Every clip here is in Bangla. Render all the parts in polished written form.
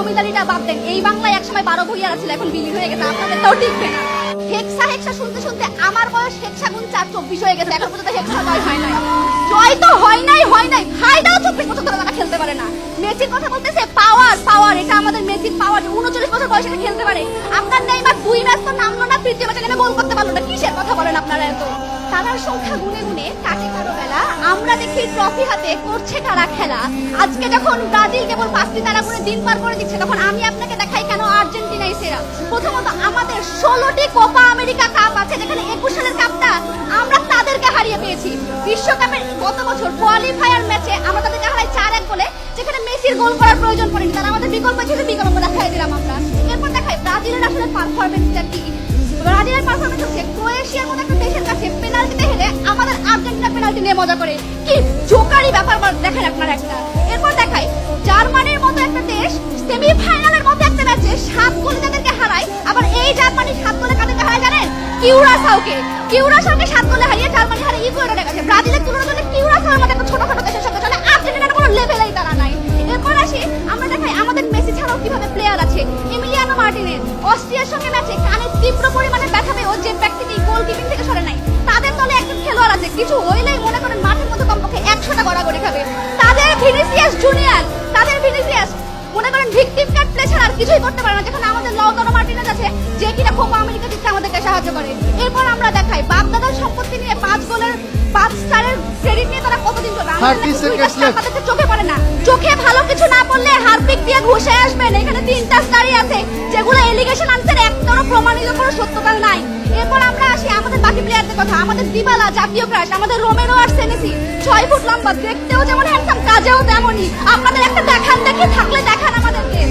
জমিদারিটা বাদ দেন, এই বাংলায় একসময় 12 ভূঁইয়ারা ছিল, এখন বিলীন হয়ে গেছে, আপনাদেরটাও টিকবে না। হেক্সা হেক্সা শুনতে শুনতে আমার বয়স হেক্সা গুণ 4 24 হয়ে গেছে, এখন পর্যন্ত হেক্সা জয় হয় নাই। জয় তো হয় নাই ফায়দাও 24 বছর ধরে তারা খেলতে পারে না। মেসির কথা বলতেছে পাওয়ার, এটা আমাদের মেসির পাওয়ার, 39 বছর বয়সে খেলতে পারে। আপনার নেইমার 2 ম্যাচ তো নামলো না, তৃতীয় ম্যাচে কেন গোল করতে পারলো না, কিসের কথা বলেন আপনারা এত? তারার সংখ্যা গুনে গুনে কাটে কারো বেলা, আমরা দেখি ট্রফি হাতে করছে কারা খেলা। আজকে যখন ব্রাজিল কেবল 5টি তারা গুনে দিন পার করে দিচ্ছে, তখন আমি আপনাকে দেখাই কেন আর্জেন্টিনাই সেরা। প্রথমত আমাদের 16টি কোপা আমেরিকা কাপ আছে, যেখানে 21 সালের কাপটা আমরা তাদেরকে হারিয়ে পেয়েছি। বিশ্বকাপের গত বছর কোয়ালিফায়ার ম্যাচে আমরা তাদেরকে হারাই 4-1 গোলে, যেখানে মেসির গোল করার প্রয়োজন পড়েনি, তারা আমাদের বিকল্প ছিল, বিকল্প দেখাই দিলাম আমরা। এরপর দেখাই ব্রাজিলের আসলে পারফরমেন্সটা কি। ব্রাজিলের পারফরমেন্স হচ্ছে ক্রোয়েশিয়ার মতো একটা দেশের কাছে পেনাল্টিতে হেরে আমাদের আর্জেন্টিনা পেনাল্টি নিয়ে মজা করে, কি জোকারি ব্যাপার দেখেন আপনারা একটা। এরপর দেখাই জার্মানির মতো একটা দেশ সেমিফাইনালের মতো একটা ম্যাচে 7 গোলে তাদেরকে হারায়, আবার এই জার্মানি 7 গোলে কাদেরকে হারায় জানেন? কিউরাসাওকে 7 গোলে হারিয়ে জার্মানি হারে ইকুয়েডরের কাছে। ব্রাজিলের তুলনা করলে কিউরাসাওর মতো একটা ছোটখাটো দেশের সাথে চলে, আর্জেন্টিনার কোনো লেভেলেই তারা নাই। এরপর আসি আমরা দেখাই আমাদের মেসি ছাড়াও কিভাবে প্লেয়ার আছে। এমিলিয়ানো মার্টিনেজ অস্ট্রিয়ার সঙ্গে ম্যাচে কানে তীব্র পরিমাণে ব্যথা পেয়ে ও যে ব্যক্তিটি গোলকিপিং থেকে সরে নাই, তাদের দলে একজন খেলোয়াড় আছে কিছু হইলেই মনে করেন মাঠের মধ্যে কমপক্ষে 100টা গড়াগড়ি খাবে, তাদের ভিনিসিয়াস জুনিয়র, মনে করেন ভিকটিম কার্ড প্লে ছাড়া আর কিছুই করতে পারে না, যেখানে আমাদের লাউতারো মার্টিনেজ আছে, যে কিনা কোপা আমেরিকা জিততে আমাদেরকে সাহায্য করে। এরপর আমরা দেখাই বাপ-দাদার সম্পত্তি নিয়ে 5 গোলের 5 স্টারের ক্রেডিট নিয়ে তারা কতদিন চলবে, আমাদের চোখে পড়ে না। চোখে ভালো কিছু না পড়লে হারপিক দিয়ে ঘুষে আসবেন। এখানে 3টা স্টারই আছে, যেগুলো এলিগেশন আনসার একটারও প্রমাণিত কোনো সত্যতা নাই। এরপর আমরা আসি আমাদের বাকি প্লেয়ারদের কথা। আমাদের দিবালা জাতীয় ক্রাশ, আমাদের রোমেরো আর সেনেসি 6 ফুট লম্বা, দেখতেও যেমন হ্যান্ডসাম, কাজেও তেমনই। আপনাদের একটা দেখান দেখি থাকলে দেখান আমাদেরকে।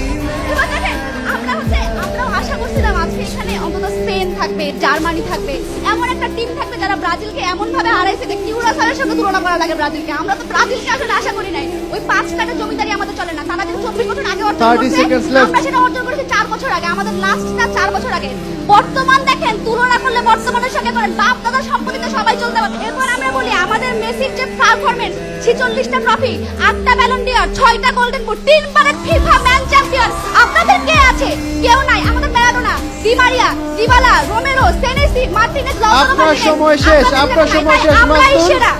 এবার দেখেন আমরাও আশা করছিলাম আজকে এখানে অন্তত স্পেন থাকবে, জার্মানি থাকবে, এমন একটা টিম থাকবে যারা ব্রাজিলকে এমন ভাবে হারাইছে যে কিউরাসাওয়ের সঙ্গে তুলনা করা লাগে ব্রাজিলকে। আমরা তো ব্রাজিলকে আসলে আশা করি নাই। ওই 5 স্টারের জমিদারি আমাদের চলে না, তারা যে 24 বছর আগে অর্জন করেছে, আমরা সেটা অর্জন করেছি 4 বছর আগে, আমাদের লাস্টটা 4 বছর আগে। বর্তমান দেখেন, তুলনা করলে বর্তমানের সঙ্গে করেন, বাপ দাদার সম্পত্তিতে সবাই চলতে পারে। এরপর আমরা বলি আমাদের মেসির যে পারফরমেন্স, 46টা ট্রফি, 8টা ব্যালন ডি'অর, 6টা গোল্ডেন বুট, 3 বারের ফিফা ম্যান চ্যাম্পিয়ন, আপনাদের কে আছে? কেউ নাই। আমাদের Maradona, Di Maria, Dybala, Romero, Senesi, Martinez, Lautaro Martinez, আপনার সময় শেষ, আমরাই সেরা।